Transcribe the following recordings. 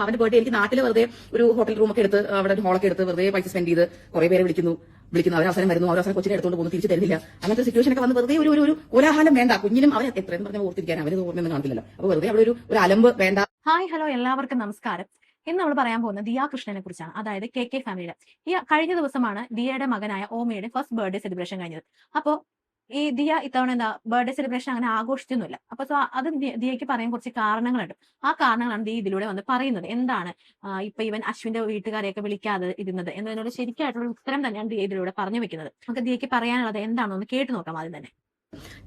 അവന്റെ ബർത്ത്ഡേ എനിക്ക് നാട്ടിൽ വെറുതെ ഒരു ഹോട്ടൽ റൂമൊക്കെ എടുത്ത് അവിടെ ഒരു ഹോളൊക്കെ എടുത്ത് വെറുതെ പൈസ സ്പെൻഡ് ചെയ്ത് കുറെ പേരെ വിളിക്കുന്നു അവർ അവസരം വരുന്നു, അവരവസരം കൊച്ചിനെ എടുത്തുകൊണ്ട് പോകുന്നു, തിരിച്ചു തരുന്നില്ല. അങ്ങനത്തെ സിറ്റുവേഷൻ ഒക്കെ വന്ന് വെറുതെ ഒരു കോലാഹലം വേണ്ട. കുഞ്ഞിനും അവൻ എത്രയെന്ന് പറഞ്ഞാൽ ഓർത്തിരിക്കാൻ അവന് ഓർമ്മയൊന്നും കാണത്തില്ലല്ലോ. അപ്പൊ വെറുതെ അവിടെ ഒരു അലമ്പ് വേണ്ട. ഹായ് ഹലോ എല്ലാവർക്കും നമസ്കാരം. ഇന്ന് നമ്മൾ പറയാൻ പോകുന്നത് ദിയ കൃഷ്ണനെ കുറിച്ചാണ്. അതായത് കെ ഫാമിലിയുടെ ഈ കഴിഞ്ഞ ദിവസമാണ് ദിയയുടെ മകനായ ഓമയുടെ ഫസ്റ്റ് ബർത്ത്ഡേ സെലിബ്രേഷൻ കഴിഞ്ഞത്. അപ്പോൾ ഈ ദിയ ഇത്തവണ എന്താ ബർത്ത്ഡേ സെലിബ്രേഷൻ അങ്ങനെ ആഘോഷിച്ചൊന്നുമില്ല. അപ്പൊ അത് ദിയയ്ക്ക് പറയാൻ കുറച്ച് കാരണങ്ങളുണ്ട്. ആ കാരണങ്ങളാണ് ദിയ ഇതിലൂടെ വന്ന് പറയുന്നത്. എന്താണ് ഇപ്പൊ ഇവൻ അശ്വിന്റെ വീട്ടുകാരെയൊക്കെ വിളിക്കാതെ ഇരുന്നത് എന്നതിനോട് ശരിക്കായിട്ടുള്ള ഉത്തരം തന്നെയാണ് ദിയ ഇതിലൂടെ പറഞ്ഞു വെക്കുന്നത്. നമുക്ക് ദിയയ്ക്ക് പറയാനുള്ളത് എന്താണെന്ന് കേട്ടു നോക്കാം ആദ്യം തന്നെ.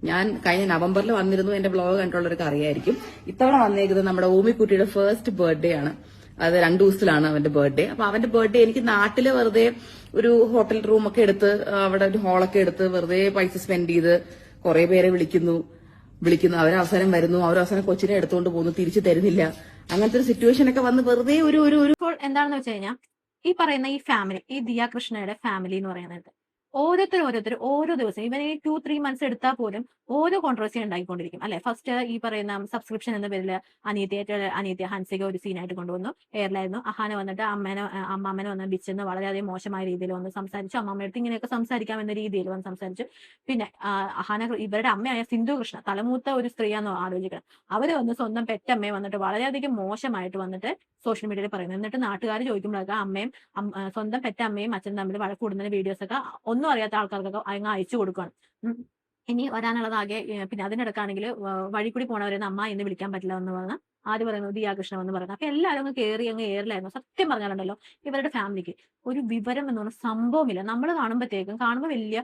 ഞാൻ കഴിഞ്ഞ നവംബറിൽ വന്നിരുന്നു. എന്റെ ബ്ലോഗ് കണ്ടുള്ളവർക്ക് അറിയായിരിക്കും. ഇത്തവണ വന്നേക്കുന്നത് നമ്മുടെ ഓമിക്കുട്ടിയുടെ ഫസ്റ്റ് ബർത്ത്ഡേ ആണ്. അത് 2 ദിവസത്തിലാണ് അവന്റെ ബർത്ത്ഡേ. അപ്പൊ അവന്റെ ബർത്ത്ഡേ എനിക്ക് നാട്ടില് വെറുതെ ഒരു ഹോട്ടൽ റൂമൊക്കെ എടുത്ത് അവിടെ ഒരു ഹോളൊക്കെ എടുത്ത് വെറുതെ പൈസ സ്പെൻഡ് ചെയ്ത് കുറെ പേരെ വിളിക്കുന്നു, അവരവസരം വരുന്നു, അവരവസരം കൊച്ചിനെ എടുത്തുകൊണ്ട് പോകുന്നു, തിരിച്ചു തരുന്നില്ല. അങ്ങനത്തെ ഒരു സിറ്റുവേഷൻ ഒക്കെ വന്ന് വെറുതെ ഇപ്പോൾ എന്താണെന്ന് വെച്ച് കഴിഞ്ഞാൽ ഈ പറയുന്ന ഈ ഫാമിലി, ഈ ദിയ കൃഷ്ണയുടെ ഫാമിലി എന്ന് പറയുന്നത് ഓരോരുത്തർ ഓരോ ദിവസം ഇവൻ ഈ 2-3 മന്ത്സ് എടുത്താൽ പോലും ഓരോ കോൺട്രവേഴ്സി ഉണ്ടായിക്കൊണ്ടിരിക്കും അല്ലെ. ഫസ്റ്റ് ഈ പറയുന്ന സബ്സ്ക്രിപ്ഷൻ എന്ന പേരിൽ അനിയത്തിയ ഹൻസിക ഒരു സീനായിട്ട് കൊണ്ടുവന്നു. എയർലായിരുന്നു. അഹാന വന്നിട്ട് അമ്മാമ്മനെ വന്ന് ബിച്ചെന്ന് വളരെയധികം മോശമായ രീതിയിൽ വന്ന് സംസാരിച്ചു. അമ്മമ്മയുടെ അടുത്ത് ഇങ്ങനെയൊക്കെ സംസാരിക്കാം എന്ന രീതിയിൽ വന്ന് സംസാരിച്ചു. പിന്നെ അഹാന ഇവരുടെ അമ്മയായ സിന്ധു കൃഷ്ണ, തലമൂത്ത ഒരു സ്ത്രീയാണെന്ന് ആലോചിക്കണം. അവര് വന്ന് സ്വന്തം പെറ്റമ്മയെ വന്നിട്ട് വളരെയധികം മോശമായിട്ട് വന്നിട്ട് സോഷ്യൽ മീഡിയയിൽ പറയുന്നു. എന്നിട്ട് നാട്ടുകാർ ചോദിക്കുമ്പോഴൊക്കെ അമ്മയും സ്വന്തം പെറ്റമ്മയും അച്ഛനും തമ്മിൽ വഴക്കൂടുന്ന വീഡിയോസ് ഒക്കെ ഒന്നും അറിയാത്ത ആൾക്കാർക്കൊക്കെ അങ്ങ് അയച്ചു കൊടുക്കുകയാണ്. ഇനി വരാനുള്ളതാകെ പിന്നെ അതിനിടക്കാണെങ്കിൽ വഴി കൂടി പോണവരെന്ന് അമ്മ എന്ന് വിളിക്കാൻ പറ്റില്ല എന്ന് പറഞ്ഞാൽ ആര് പറയുന്നു, ദിയ കൃഷ്ണ എന്ന് പറയുന്നത്. അപ്പൊ എല്ലാവരും അങ്ങ് കയറി അങ്ങ് എയറിലായിരുന്നു. സത്യം പറഞ്ഞാലുണ്ടല്ലോ ഇവരുടെ ഫാമിലിക്ക് ഒരു വിവരം എന്ന് പറഞ്ഞ സംഭവമില്ല. നമ്മൾ കാണുമ്പോൾ വലിയ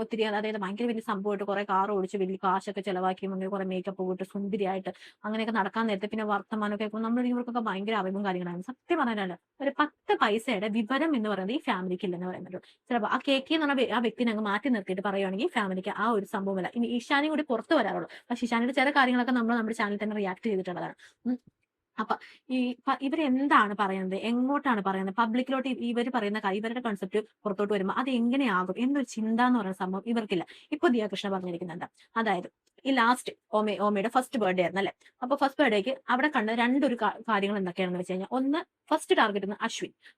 ഒത്തിരി, അതായത് ഭയങ്കര വലിയ സംഭവമായിട്ട് കുറെ കാർ ഓടിച്ച് വലിയ കാശൊക്കെ ചെലവാക്കി മുന്നേ കുറെ മേക്കപ്പ് പോയിട്ട് സുന്ദരിയായിട്ട് അങ്ങനെയൊക്കെ നടക്കാൻ നേരത്തെ പിന്നെ വർത്തമാനമൊക്കെ കേൾക്കുമ്പോൾ നമ്മൾ ഇവർക്കൊക്കെ ഭയങ്കര അറിവും കാര്യങ്ങളാണ്. സത്യം പറഞ്ഞാൽ ഒരു 10 പൈസയുടെ വിവരം എന്ന് പറയുന്നത് ഈ ഫാമിലിക്ക് ഇല്ലെന്ന് പറയുന്നത്. ചിലപ്പോൾ ആ കേക്ക് എന്ന് പറഞ്ഞ ആ വ്യക്തിനെ അങ്ങ് മാറ്റി നിർത്തിയിട്ട് പറയുകയാണെങ്കിൽ ഈ ഫാമിലിക്ക് ആ ഒരു സംഭവമല്ല. ഇനി ഈശാനും കൂടി പുറത്ത് വരാറുള്ളൂ. പക്ഷെ ഈശാനിയുടെ ചില കാര്യങ്ങളൊക്കെ നമ്മൾ നമ്മുടെ ചാനലിൽ തന്നെ റിയാക്ട് ചെയ്തിട്ടുള്ളതാണ്. അപ്പൊ ഇവരെന്താണ് പറയുന്നത്, എങ്ങോട്ടാണ് പറയുന്നത്, പബ്ലിക്കിലോട്ട് ഇവർ പറയുന്ന കാര്യം, ഇവരുടെ കൺസെപ്റ്റ് പുറത്തോട്ട് വരുമ്പോൾ അത് എങ്ങനെയാകും എന്നൊരു ചിന്ത എന്ന് പറയുന്ന സംഭവം ഇവർക്കില്ല. ഇപ്പൊ ദിയ കൃഷ്ണ പറഞ്ഞിരിക്കുന്നുണ്ട്. അതായത് ഈ ലാസ്റ്റ് ഓമയുടെ ഫസ്റ്റ് ബർത്ത്ഡേ ആയിരുന്നു അല്ലെ. അപ്പൊ ഫസ്റ്റ് ബർത്ത്ഡേക്ക് അവിടെ കണ്ട രണ്ടൊരു കാര്യങ്ങൾ എന്തൊക്കെയാണെന്ന് വെച്ച് കഴിഞ്ഞാൽ, ഒന്ന് ഫസ്റ്റ് ടാർഗറ്റ്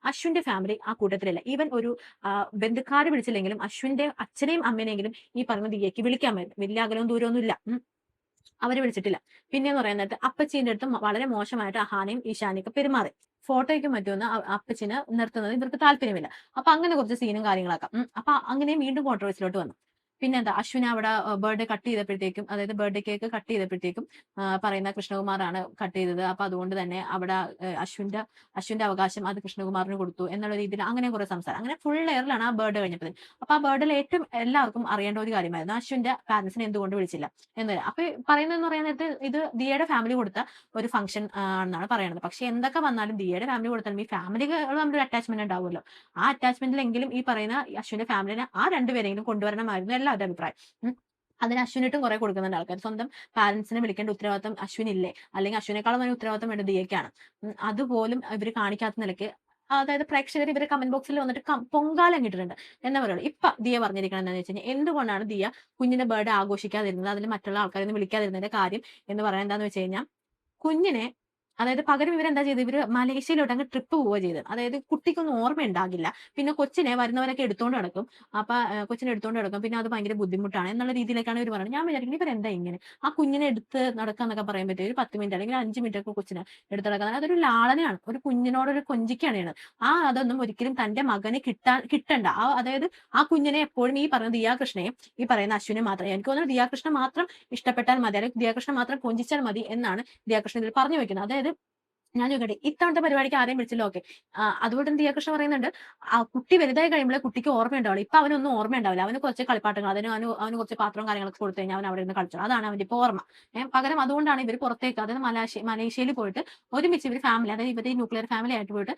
അശ്വിന്റെ ഫാമിലി ആ കൂട്ടത്തിലല്ല. ഈവൻ ഒരു ബന്ധുക്കാരെ വിളിച്ചില്ലെങ്കിലും അശ്വിന്റെ അച്ഛനെയും അമ്മേനെങ്കിലും ഈ പറഞ്ഞ ദിയയ്ക്ക് വിളിക്കാൻ പറ്റും. വലിയ അകലവും ദൂരമൊന്നും ഇല്ല. അവരെ വിളിച്ചിട്ടില്ല. പിന്നെന്ന് പറയുന്നത് അപ്പച്ചീന്റെ അടുത്തും വളരെ മോശമായിട്ട് അഹാനയും ഈശാനിയൊക്കെ പെരുമാറി. ഫോട്ടോയ്ക്ക് മറ്റൊന്ന് അപ്പച്ചിനെ നിർത്തുന്നത് ഇവർക്ക് താല്പര്യമില്ല. അപ്പൊ അങ്ങനെ കുറച്ച് സീനും കാര്യങ്ങളൊക്കെ. അപ്പൊ അങ്ങനെയും വീണ്ടും കോൺട്രവേഴ്സിലോട്ട് വന്നു. പിന്നെന്താ, അശ്വിൻ അവിടെ ബർത്ത്ഡേ കട്ട് ചെയ്തപ്പോഴത്തേക്കും, അതായത് ബർത്ത്ഡേ കേക്ക് കട്ട് ചെയ്തപ്പോഴത്തേക്കും പറയുന്ന കൃഷ്ണകുമാറാണ് കട്ട് ചെയ്തത്. അപ്പൊ അതുകൊണ്ട് തന്നെ അവിടെ അശ്വിന്റെ അവകാശം അത് കൃഷ്ണകുമാറിന് കൊടുത്തു എന്നുള്ള രീതിയിൽ അങ്ങനെ കുറെ സംസാരം. അങ്ങനെ ഫുൾ എയറിലാണ് ആ ബർത്ത്ഡേ കഴിഞ്ഞപ്പോൾ. അപ്പൊ ആ ബർത്ത്ഡേയിൽ ഏറ്റവും എല്ലാവർക്കും അറിയേണ്ട ഒരു കാര്യമായിരുന്നു അശ്വിന്റെ പാരന്റ്സിനെ എന്തുകൊണ്ട് വിളിച്ചില്ല എന്നല്ല. അപ്പൊ പറയുന്നതെന്ന് പറയുന്നത് ഇത് ദിയയുടെ ഫാമിലി കൊടുത്ത ഒരു ഫംഗ്ഷൻ ആണെന്നാണ് പറയുന്നത്. പക്ഷെ എന്തൊക്കെ വന്നാലും ദിയയുടെ ഫാമിലി കൊടുത്താലും ഈ ഫാമിലികൾ തമ്മിൽ അറ്റാച്ച്മെന്റ് ഉണ്ടാവുമല്ലോ. ആ അറ്റാച്ച്മെന്റിലെങ്കിലും ഈ പറയുന്ന അശ്വിന്റെ ഫാമിലിനെ ആ രണ്ടുപേരെങ്കിലും കൊണ്ടുവരണമായിരുന്നു എല്ലാവരുടെ അഭിപ്രായം. അതിന് അശ്വിനിട്ടും കുറെ കൊടുക്കുന്നുണ്ട് ആൾക്കാർ. സ്വന്തം പാരന്റ്സിനെ വിളിക്കേണ്ട ഉത്തരവാദിത്തം അശ്വിനില്ലേ, അല്ലെങ്കിൽ അശ്വിനേക്കാളും വലിയ ഉത്തരവാദിത്തം വേണ്ട ദിയയ്ക്കാണ്. അതുപോലും ഇവർ കാണിക്കാത്ത നിലയ്ക്ക്, അതായത് പ്രേക്ഷകർ ഇവരെ കമന്റ് ബോക്സിൽ വന്നിട്ട് പൊങ്കാലം കിട്ടിയിട്ടുണ്ട് എന്നാ പറയുള്ളൂ. ഇപ്പൊ ദിയ പറഞ്ഞിരിക്കണം എന്താണെന്ന് വെച്ച് കഴിഞ്ഞാൽ, എന്തുകൊണ്ടാണ് ദിയ കുഞ്ഞിന്റെ ബർത്ത്ഡേ ആഘോഷിക്കാതിരുന്നത്, അതിൽ മറ്റുള്ള ആൾക്കാരൊന്നും വിളിക്കാതിരുന്നതിന്റെ കാര്യം എന്ന് പറയാൻ എന്താന്ന് വെച്ച് കഴിഞ്ഞാൽ, കുഞ്ഞിനെ, അതായത് പകരം ഇവരെന്താ ചെയ്ത്, ഇവര് മലേഷ്യയിലോട്ട് അങ്ങ് ട്രിപ്പ് പോവുക ചെയ്തത്. അതായത് കുട്ടിക്കൊന്നും ഓർമ്മ ഉണ്ടാകില്ല. പിന്നെ കൊച്ചിനെ വരുന്നവരൊക്കെ എടുത്തോണ്ട് നടക്കും. അപ്പൊ കൊച്ചിനെ എടുത്തോണ്ട് നടക്കും. പിന്നെ അത് ഭയങ്കര ബുദ്ധിമുട്ടാണ് എന്നുള്ള രീതിയിലേക്കാണ് ഇവർ പറയുന്നത്. ഞാൻ വിചാരിക്കുന്നത് ഇവരെന്താ ഇങ്ങനെ ആ കുഞ്ഞിനെ എടുത്ത് നടക്കാന്നൊക്കെ പറയാൻ പറ്റും. ഒരു 10 മിനിറ്റ് അല്ലെങ്കിൽ 5 മിനിറ്റ് ഒക്കെ കൊച്ചിനെ എടുത്ത് നടക്കാൻ, അതൊരു ലാളനയാണ്. ഒരു കുഞ്ഞിനോടൊരു കൊഞ്ചിക്കാണ്. അതൊന്നും ഒരിക്കലും തന്റെ മകന് കിട്ടണ്ട. അതായത് ആ കുഞ്ഞിനെ എപ്പോഴും ഈ പറയുന്ന ദിയാകൃഷ്ണയും ഈ പറയുന്ന അശ്വിനെ മാത്രം, എനിക്ക് തോന്നുന്നു ദിയാകൃഷ്ണ മാത്രം ഇഷ്ടപ്പെട്ടാൽ മതി, അല്ലെങ്കിൽ ദിയാകൃഷ്ണ മാത്രം കൊഞ്ചിച്ചാൽ മതി എന്നാണ് ദിയാകൃഷ്ണ ഇതിൽ പറഞ്ഞു വെക്കുന്നത്. അതായത് ഞാൻ ചോദിക്കട്ടെ, ഇത്തവണത്തെ പരിപാടിക്ക് ആരെയും വിളിച്ചില്ല, ഓക്കെ. അതുകൊണ്ട് തന്നെ ദിയാകൃഷ്ണ പറയുന്നുണ്ട്, ആ കുട്ടി വലുതായി കഴിയുമ്പോഴേ കുട്ടിക്ക് ഓർമ്മ ഉണ്ടാവില്ല. ഇപ്പൊ അവനൊന്നും ഓർമ്മ ഉണ്ടാവില്ല. അവന് കുറച്ച് കളിപ്പാട്ടങ്ങൾ, അവന് കുറച്ച് പാത്രവും കാര്യങ്ങളൊക്കെ കൊടുത്തു കഴിഞ്ഞാൽ അവൻ അവിടെ നിന്ന് കളിച്ചു. അതാണ് അവന്റെ ഇപ്പൊ ഓർമ്മ. പകരം അതുകൊണ്ടാണ് ഇവർ പുറത്തേക്ക്, അതായത് മലേഷ്യയിൽ പോയിട്ട് ഒരുമിച്ച് ഇവർ ഫാമിലി, അതായത് ഇവരുടെ ന്യൂക്ലിയർ ഫാമിലി ആയിട്ട് പോയിട്ട്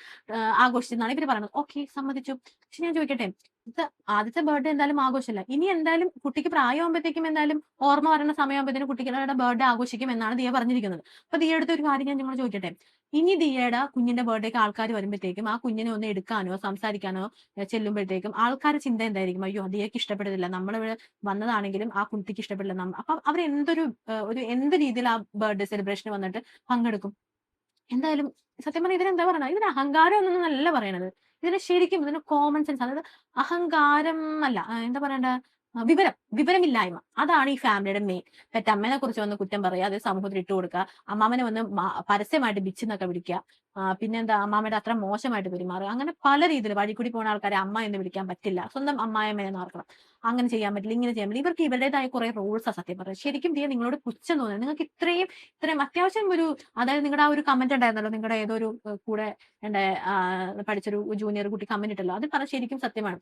ആഘോഷിച്ചെന്നാണ് ഇവർ പറയുന്നത്. ഓക്കെ, സമ്മതിച്ചു. പക്ഷെ ഞാൻ ചോദിക്കട്ടെ, ഇത് ആദ്യത്തെ ബർത്ത്ഡേ എന്തായാലും ആഘോഷമില്ല. ഇനി എന്തായാലും കുട്ടിക്ക് പ്രായമാകുമ്പോഴത്തേക്കും എന്തായാലും ഓർമ്മ വരുന്ന സമയമാകുമ്പോഴത്തേക്കും കുട്ടികളുടെ ബർത്ത്ഡേ ആഘോഷിക്കും എന്നാണ് ദിയ പറഞ്ഞിരിക്കുന്നത്. അപ്പൊ ദിയ എടുത്ത ഒരു കാര്യം ഞാൻ നിങ്ങൾ ചോദിക്കട്ടെ, ഇനി ദിയയുടെ കുഞ്ഞിന്റെ ബർത്ത്ഡേക്ക് ആൾക്കാർ വരുമ്പോഴത്തേക്കും ആ കുഞ്ഞിനെ ഒന്ന് എടുക്കാനോ സംസാരിക്കാനോ ചെല്ലുമ്പോഴത്തേക്കും ആൾക്കാരുടെ ചിന്ത എന്തായിരിക്കും? അയ്യോ, ദിയക്ക് ഇഷ്ടപ്പെടുന്നില്ല, നമ്മളിവിടെ വന്നതാണെങ്കിലും ആ കുട്ടിക്ക് ഇഷ്ടപ്പെടില്ല. അപ്പൊ അവർ എന്ത് രീതിയിൽ ആ ബർത്ത്ഡേ സെലിബ്രേഷന് വന്നിട്ട് പങ്കെടുക്കും? എന്തായാലും സത്യം പറഞ്ഞാൽ ഇതിനെന്താ പറയണത്? ഇതിന് അഹങ്കാരം എന്നൊന്നും അല്ല പറയണത്. ഇതിന് കോമൺ സെൻസ്, അതായത് അഹങ്കാരം അല്ല. എന്താ പറയണ്ടേ? വിവരമില്ലായ്മ. അതാണ് ഈ ഫാമിലിയുടെ മെയിൻ. പെറ്റമ്മേനെ കുറിച്ച് വന്ന് കുറ്റം പറയുക, അത് സമൂഹത്തിൽ ഇട്ട് കൊടുക്കുക. അമ്മാമ്മനെ വന്ന് പരസ്യമായിട്ട് ബിച്ചെന്നൊക്കെ വിളിക്കുക. പിന്നെന്താ അമ്മാമ്മയുടെ അത്ര മോശമായിട്ട് പെരുമാറുക. അങ്ങനെ പല രീതിയിൽ വഴി കൂടി പോകുന്ന ആൾക്കാരെ അമ്മ എന്ന് വിളിക്കാൻ പറ്റില്ല. സ്വന്തം അമ്മായിയമ്മനെ നോക്കണം. അങ്ങനെ ചെയ്യാൻ പറ്റില്ല, ഇങ്ങനെ ചെയ്യാൻ പറ്റില്ല. ഇവർക്ക് ഇവരുടേതായ കുറെ റൂൾസാ സത്യം പറയുന്നത്. ശരിക്കും നിങ്ങളോട് പുച്ഛം തോന്നുന്നത്. നിങ്ങൾക്ക് ഇത്രയും അത്യാവശ്യം ഒരു, അതായത് നിങ്ങളുടെ ആ ഒരു കമന്റ് ഉണ്ടായിരുന്നല്ലോ, നിങ്ങളുടെ ഏതോ ഒരു കൂടെ എന്റെ പഠിച്ചൊരു ജൂനിയർ കുട്ടി കമന്റ് ഇട്ടല്ലോ, അത് പറഞ്ഞ ശരിക്കും സത്യമാണ്.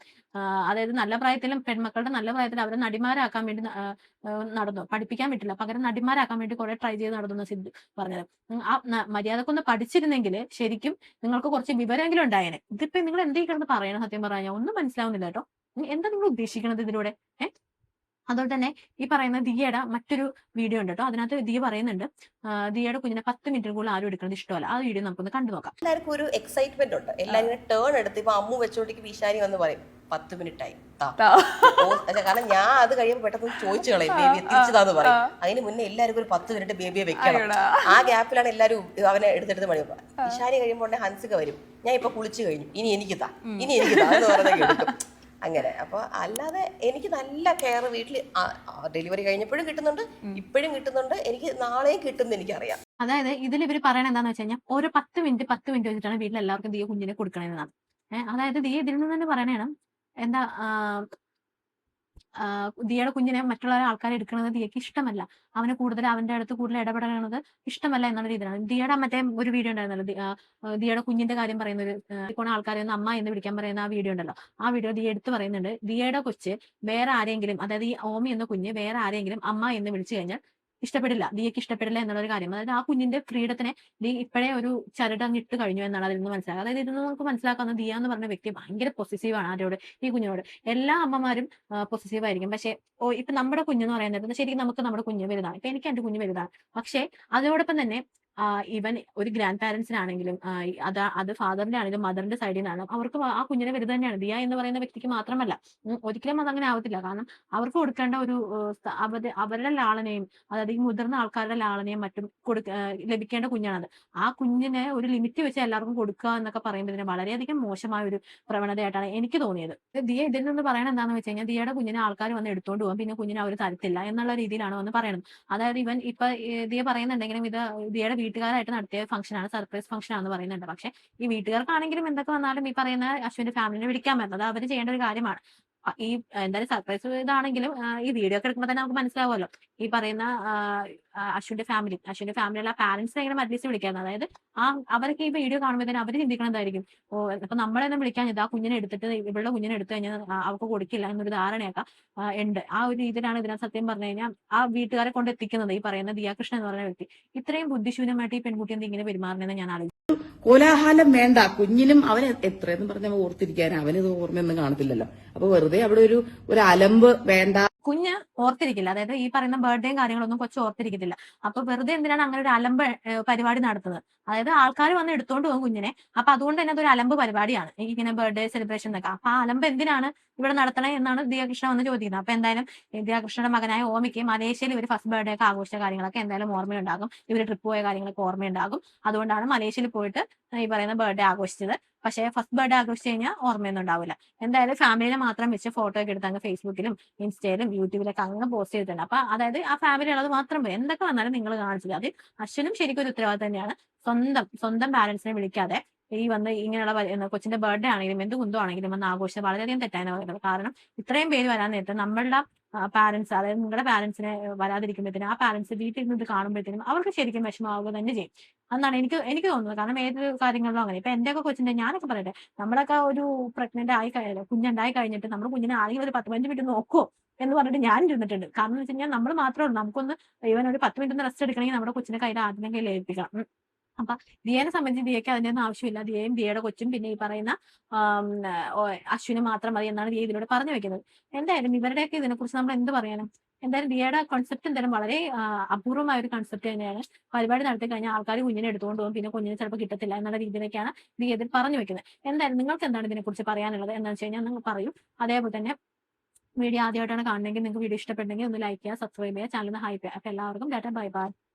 അതായത് നല്ല പ്രായത്തിലും പെൺമക്കളുടെ നല്ല പ്രായത്തിൽ അവരെ നടിമാരാക്കാൻ വേണ്ടി നടന്നു, പഠിപ്പിക്കാൻ പറ്റില്ല, പകരം നടിമാരാക്കാൻ വേണ്ടി കുറെ ട്രൈ ചെയ്ത് നടന്നു സിദ്ധു പറഞ്ഞത്. മര്യാദക്കൊന്ന് പഠിച്ചിരുന്നെങ്കിൽ ശരിക്കും നിങ്ങൾക്ക് കുറച്ച് വിവരമെങ്കിലും ഉണ്ടായേനെ. ഇതിപ്പോ നിങ്ങൾ എന്തെങ്കിലും കിടന്ന് പറയണം, സത്യം പറഞ്ഞാൽ ഒന്നും മനസ്സിലാവുന്നില്ല കേട്ടോ. എന്താ നിങ്ങൾ ഉദ്ദേശിക്കുന്നത് ഇതിലൂടെ? അതുപോലെ തന്നെ ഈ പറയുന്ന ദിയയുടെ മറ്റൊരു വീഡിയോ ഉണ്ട് കേട്ടോ. അതിനകത്ത് ദിയ പറയുന്നുണ്ട് ദിയയുടെ കുഞ്ഞിനെ 10 മിനിറ്റ് കൂടുതൽ ആരും എടുക്കുന്നത് ഇഷ്ടമല്ല. ആ വീഡിയോ നമുക്കൊന്ന് കണ്ടു നോക്കാം. എല്ലാവർക്കും ഒരു എക്സൈറ്റ്മെന്റ് ഉണ്ട്. എല്ലാവരും ടേൺ എടുത്ത് ഇപ്പൊ അമ്മു വെച്ചോണ്ടിക്ക് വിശാരി വന്ന് പറയും 10 മിനിറ്റ് ആയി. കാരണം ഞാൻ അത് കഴിയുമ്പോൾ പെട്ടെന്ന് ചോദിച്ചു കളയും, ബേബി എത്തിച്ചതാന്ന് പറയും. അതിന് മുന്നേ എല്ലാവർക്കും ഒരു 10 മിനിറ്റ് ബേബിയെ വെക്കണം. ആ ഗ്യാപ്പിലാണ് എല്ലാവരും അവനെ എടുത്തെടുത്ത് മണി വെക്കുക. വിശാരി കഴിയുമ്പോൾ ഹൻസിക വരും, ഞാൻ ഇപ്പൊ കുളിച്ചു കഴിഞ്ഞു, ഇനി എനിക്ക് താ എന്ന് പറഞ്ഞൊക്കെ എടുക്കും. അങ്ങനെ. അപ്പൊ അല്ലാതെ എനിക്ക് നല്ല കെയർ വീട്ടിൽ ഡെലിവറി കഴിഞ്ഞപ്പോഴും കിട്ടുന്നുണ്ട്, ഇപ്പോഴും കിട്ടുന്നുണ്ട്, എനിക്ക് നാളെയും കിട്ടുമെന്ന് എനിക്കറിയാം. അതായത് ഇതിൽ ഇവർ പറയണത് എന്താന്ന് വെച്ച് കഴിഞ്ഞാൽ ഓരോ 10 മിനിറ്റ് വെച്ചിട്ടാണ് വീട്ടിൽ എല്ലാവർക്കും ദിയ കുഞ്ഞിനെ കൊടുക്കണമെന്നാണ്. അതായത് ദിയ ഇതിൽ നിന്ന് തന്നെ പറയണതാണ് എന്താ ദിയയുടെ കുഞ്ഞിനെ മറ്റുള്ള ആൾക്കാരെ എടുക്കുന്നത് ദിയക്ക് ഇഷ്ടമല്ല. അവന് കൂടുതൽ അവന്റെ അടുത്ത് കൂടുതൽ ഇടപെടണത് ഇഷ്ടമല്ല എന്നുള്ള രീതിയിലാണ്. ദിയയുടെ മറ്റേ ഒരു വീഡിയോ ഉണ്ടായിരുന്നല്ലോ, ദിയയുടെ കുഞ്ഞിന്റെ കാര്യം പറയുന്ന ഒരു ആൾക്കാരെ ഒന്ന് അമ്മ എന്ന് വിളിക്കാൻ പറയുന്ന ആ വീഡിയോ ഉണ്ടല്ലോ. ആ വീഡിയോ ദിയ എടുത്ത് പറയുന്നുണ്ട്, ദിയയുടെ കൊച്ച് വേറെ ആരെങ്കിലും, അതായത് ഈ ഓമി എന്ന കുഞ്ഞ് വേറെ ആരെങ്കിലും അമ്മ എന്ന് വിളിച്ചു കഴിഞ്ഞാൽ ഇഷ്ടപ്പെടില്ല, ദിയക്ക് ഇഷ്ടപ്പെടില്ല എന്നുള്ളൊരു കാര്യം. അതായത് ആ കുഞ്ഞിന്റെ ഫ്രീഡത്തിനെ ദീ ഇപ്പോഴേ ഒരു ചരടങ്ങിട്ട് കഴിഞ്ഞു എന്നാണ് അതിൽ നിന്ന് മനസ്സിലാക്കുക. അതായത് ഇതിൽ നമുക്ക് മനസ്സിലാക്കുന്ന ദിയ എന്ന് പറഞ്ഞ വ്യക്തി ഭയങ്കര പൊസസീവ് ആണ് ആരോട്, ഈ കുഞ്ഞിനോട്. എല്ലാ അമ്മമാരും പൊസസീവ് ആയിരിക്കും. പക്ഷെ ഇപ്പൊ നമ്മുടെ കുഞ്ഞെന്ന് പറയുന്നത് ശരിക്കും നമുക്ക് നമ്മുടെ കുഞ്ഞ് വലുതാണ്. ഇപ്പൊ എനിക്ക് എന്റെ കുഞ്ഞ് വലുതാണ്. പക്ഷെ അതോടൊപ്പം തന്നെ ഈവൻ ഒരു ഗ്രാൻഡ് പാരന്റ്സിനാണെങ്കിലും അത് ഫാദറിന്റെ ആണെങ്കിലും മദറിന്റെ സൈഡിൽ നിന്നാണ് അവർക്ക് ആ കുഞ്ഞിനെ വലുത് തന്നെയാണ്. ദിയ എന്ന് പറയുന്ന വ്യക്തിക്ക് മാത്രമല്ല, ഒരിക്കലും അതങ്ങനെ ആവത്തില്ല. കാരണം അവർക്ക് കൊടുക്കേണ്ട ഒരു അവരുടെ ലാളനയും, അതായത് ഈ മുതിർന്ന ആൾക്കാരുടെ ലാളനയും മറ്റും ലഭിക്കേണ്ട കുഞ്ഞാണത്. ആ കുഞ്ഞിനെ ഒരു ലിമിറ്റ് വെച്ച് എല്ലാവർക്കും കൊടുക്കുക എന്നൊക്കെ പറയുമ്പോൾ ഇതിന് വളരെയധികം മോശമായ ഒരു പ്രവണതയായിട്ടാണ് എനിക്ക് തോന്നിയത്. ദിയ ഇതിൽ നിന്ന് പറയണത് എന്താണെന്ന് വെച്ച് കഴിഞ്ഞാൽ ദിയയുടെ കുഞ്ഞിനെ ആൾക്കാർ വന്ന് എടുത്തോണ്ട് പോകും, പിന്നെ കുഞ്ഞിനെ അവർ തരത്തില്ല എന്നുള്ള രീതിയിലാണ് വന്ന് പറയുന്നത്. അതായത് ഇവൻ ഇപ്പൊ ദിയ പറയുന്നുണ്ടെങ്കിലും ഇത് ദിയയുടെ വീട്ടുകാരായിട്ട് നടത്തിയ ഫംഗ്ഷനാണ്, സർപ്രൈസ് ഫംഗ്ഷൻ ആണെന്ന് പറയുന്നുണ്ട്. പക്ഷെ ഈ വീട്ടുകാർക്കാണെങ്കിലും എന്തൊക്കെ വന്നാലും ഈ പറയുന്ന അശ്വിന്റെ ഫാമിലിനെ വിളിക്കാൻ പറ്റുന്നത് അവർ ചെയ്യേണ്ട ഒരു കാര്യമാണ്. ഈ എന്തായാലും സർപ്രൈസ് ഇതാണെങ്കിലും ഈ വീഡിയോ ഒക്കെ എടുക്കുമ്പോൾ തന്നെ നമുക്ക് മനസ്സിലാവുമല്ലോ, ഈ പറയുന്ന അശ്വിന്റെ ഫാമിലിയുള്ള പാരന്റ്സിനെ എങ്ങനെ അറ്റ്ലീസ്റ്റ് വിളിക്കാന്ന്. അതായത് അവരൊക്കെ ഈ വീഡിയോ കാണുമ്പോൾ തന്നെ അവർ ചിന്തിക്കണതായിരിക്കും, ഇപ്പൊ നമ്മളെന്നെ വിളിക്കാൻ ആ കുഞ്ഞിനെ എടുത്തിട്ട് ഇവളുടെ കുഞ്ഞിനെ എടുത്തു കഴിഞ്ഞാൽ അവർക്ക് കൊടുക്കില്ല എന്നൊരു ധാരണയൊക്കെ ഉണ്ട്. ആ ഒരു രീതിയിലാണ് ഇതിനകത്ത് സത്യം പറഞ്ഞു കഴിഞ്ഞാൽ ആ വീട്ടുകാരെ കൊണ്ട് എത്തിക്കുന്നത്. ഈ പറയുന്ന ദിയാകൃഷ്ണൻ എന്ന് പറയുന്ന വ്യക്തി ഇത്രയും ബുദ്ധിശൂന്യമായിട്ട് ഈ പെൺകുട്ടി എന്ത് ഇങ്ങനെ പെരുമാറുന്നതെന്ന് ഞാൻ ആലോചിച്ചു. കോലാഹലം വേണ്ട, കുഞ്ഞിനും അവന് എത്രയെന്ന് പറഞ്ഞ ഓർത്തിരിക്കാൻ അവനിത് ഓർമ്മയൊന്നും കാണത്തില്ലല്ലോ. അപ്പൊ വെറുതെ അവിടെ ഒരു അലമ്പ് വേണ്ട. കുഞ്ഞ് ഓർത്തിരിക്കില്ല, അതായത് ഈ പറയുന്ന ബർത്ത്ഡേയും കാര്യങ്ങളൊന്നും കൊച്ചു ഓർത്തിരിക്കത്തില്ല. അപ്പൊ വെറുതെ എന്തിനാണ് അങ്ങനെ ഒരു അലമ്പ് പരിപാടി നടത്തുന്നത്? അതായത് ആൾക്കാർ വന്ന് എടുത്തോണ്ട് പോകും കുഞ്ഞിനെ. അപ്പൊ അതുകൊണ്ട് തന്നെ അതൊരു അലമ്പ് പരിപാടിയാണ് ഇങ്ങനെ ബർത്ത്ഡേ സെലിബ്രേഷൻ എന്നൊക്കെ. അപ്പൊ ആ അലമ്പ് എന്തിനാണ് ഇവിടെ നടത്തണേ എന്നാണ് ദിയാകൃഷ്ണ വന്ന് ചോദിക്കുന്നത്. അപ്പൊ എന്തായാലും ദിയാകൃഷ്ണയുടെ മകനായ ഓമിക്ക് മലേഷ്യയിൽ ഇവർ ഫസ്റ്റ് ബർത്ത്ഡേ ഒക്കെ ആഘോഷിച്ച കാര്യങ്ങളൊക്കെ എന്തായാലും ഓർമ്മയുണ്ടാകും, ഇവർ ട്രിപ്പ് പോയ കാര്യങ്ങളൊക്കെ ഓർമ്മയുണ്ടാകും. അതുകൊണ്ടാണ് മലേഷ്യയിൽ പോയിട്ട് ഈ പറയുന്ന ബർത്ത്ഡേ ആഘോഷിച്ചത്. പക്ഷേ ഫസ്റ്റ് ബർത്ത്ഡേ ആഘോഷിച്ച് കഴിഞ്ഞാൽ ഓർമ്മയൊന്നും ഉണ്ടാവില്ല. എന്തായാലും ഫാമിലിനെ മാത്രം വെച്ച് ഫോട്ടോ ഒക്കെ എടുത്ത് അങ്ങ് ഫേസ്ബുക്കിലും ഇൻസ്റ്റയിലും യൂട്യൂബിലൊക്കെ അങ്ങ് പോസ്റ്റ് ചെയ്തിട്ടുണ്ട്. അപ്പൊ അതായത് ആ ഫാമിലി ഉള്ളത് മാത്രം പോയി, എന്തൊക്കെ വന്നാലും നിങ്ങൾ കാണിച്ചില്ല. അത് അശ്വിനും ശരിക്കും ഒരു ഉത്തരവാദിത്തം തന്നെയാണ്. സ്വന്തം പാരന്റ്സിനെ വിളിക്കാതെ ഈ വന്ന് ഇങ്ങനെയുള്ള കൊച്ചിന്റെ ബർത്ത്ഡേ ആണെങ്കിലും എന്ത് കുന്തോ ആണെങ്കിലും വന്ന് ആഘോഷിച്ചത് വളരെയധികം തെറ്റാണ് പറയുന്നത്. കാരണം ഇത്രയും പേര് വരാൻ നേരത്തെ നമ്മളുടെ പാരന്റ്സ്, അതായത് നിങ്ങളുടെ പാരന്റ്സിനെ വരാതിരിക്കുമ്പോഴത്തേനും ആ പാരന്റ്സ് വീട്ടിൽ നിന്ന് ഇത് കാണുമ്പോഴത്തേനും അവർക്ക് ശരിക്കും വിഷമമാവുക തന്നെ ചെയ്യും എന്നാണ് എനിക്ക് തോന്നുന്നത്. കാരണം ഏതൊരു കാര്യങ്ങളിലും അങ്ങനെ. ഇപ്പൊ എന്റെയൊക്കെ കൊച്ചിന്റെ, ഞാനൊക്കെ പറയട്ടെ, നമ്മളൊക്കെ ഒരു പ്രഗ്നന്റ് ആയി കുഞ്ഞുണ്ടായി കഴിഞ്ഞിട്ട് നമ്മൾ കുഞ്ഞിനെ ആരെങ്കിലും ഒരു 10-15 മിനിറ്റ് നോക്കുവോ എന്ന് പറഞ്ഞിട്ട് ഞാൻ ഇരുന്നിട്ടുണ്ട്. കാരണം എന്ന് വെച്ച് കഴിഞ്ഞാൽ നമ്മൾ മാത്രമേ ഉള്ളൂ, നമുക്കൊന്ന് ഇവൻ ഒരു 10 മിനിറ്റ് റെസ്റ്റ് എടുക്കണമെങ്കിൽ നമ്മുടെ കൊച്ചിനെ ആദ്യം കയ്യിൽ ഏൽപ്പിക്കണം. അപ്പൊ ദിയനെ സംബന്ധിച്ച് ദിയക്ക് അതിന്റെ ഒന്നും ആവശ്യമില്ല. ദിയയും ദിയയുടെ കൊച്ചും പിന്നെ ഈ പറയുന്ന അശ്വിന് മാത്രം മതി എന്നാണ് ദിയ ഇതിലൂടെ പറഞ്ഞു വെക്കുന്നത്. എന്തായാലും ഇവരുടെയൊക്കെ ഇതിനെക്കുറിച്ച് നമ്മൾ എന്ത് പറയാനും. എന്തായാലും ദിയയുടെ കോൺസെപ്റ്റ് എന്തായാലും വളരെ അപൂർവമായ ഒരു കോൺസെപ്റ്റ് തന്നെയാണ്. പരിപാടി നടത്തി കഴിഞ്ഞാൽ ആൾക്കാർ കുഞ്ഞിനെ എടുത്തുകൊണ്ട് പോകും, പിന്നെ കുഞ്ഞിനെ ചിലപ്പോൾ കിട്ടത്തില്ല എന്നുള്ള രീതിയിലേക്കാണ് ദിയ ഇതിൽ പറഞ്ഞു വെക്കുന്നത്. എന്തായാലും നിങ്ങൾക്ക് എന്താണ് ഇതിനെക്കുറിച്ച് പറയാനുള്ളത് എന്താണെന്ന് വെച്ച് കഴിഞ്ഞാൽ നിങ്ങൾ പറയും. അതേപോലെ തന്നെ വീഡിയോ ആദ്യമായിട്ടാണ് കാണുന്നതെങ്കിൽ നിങ്ങൾക്ക് വീഡിയോ ഇഷ്ടപ്പെട്ടെങ്കിൽ ഒന്ന് ലൈക്ക് ചെയ്യുക, സബ്സ്ക്രൈബ് ചെയ്യുക, ചാനലിന് ഹൈപ്പ് ചെയ്യുക. അപ്പൊ എല്ലാവർക്കും ബൈ ബൈ.